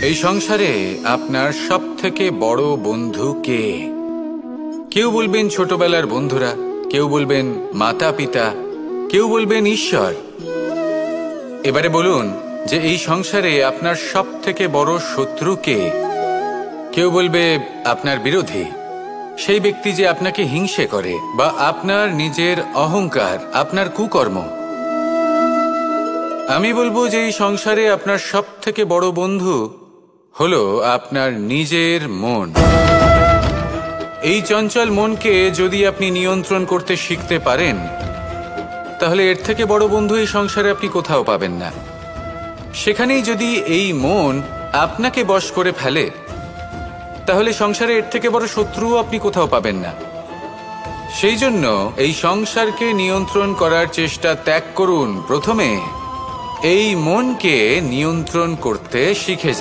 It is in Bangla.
এই সংসারে আপনার সব থেকে বড় বন্ধু কে? কেউ বলবেন ছোটবেলার বন্ধুরা, কেউ বলবেন মাতা পিতা, কেউ বলবেন ঈশ্বর। এবারে বলুন যে এই সংসারে আপনার সব থেকে বড় শত্রু কে? কেউ বলবে আপনার বিরোধী, সেই ব্যক্তি যে আপনাকে হিংসে করে, বা আপনার নিজের অহংকার, আপনার কুকর্ম। আমি বলবো যে এই সংসারে আপনার সব থেকে বড় বন্ধু হলো আপনার নিজের মন। এই চঞ্চল মনকে যদি আপনি নিয়ন্ত্রণ করতে শিখতে পারেন, তাহলে এর থেকে বড় বন্ধু এই সংসারে আপনি কোথাও পাবেন না। সেখানেই যদি এই মন আপনাকে বশ করে ফেলে, তাহলে সংসারে এর থেকে বড় শত্রুও আপনি কোথাও পাবেন না। সেই জন্য এই সংসারকে নিয়ন্ত্রণ করার চেষ্টা ত্যাগ করুন। প্রথমে এই মনকে নিয়ন্ত্রণ করতে শিখে যান।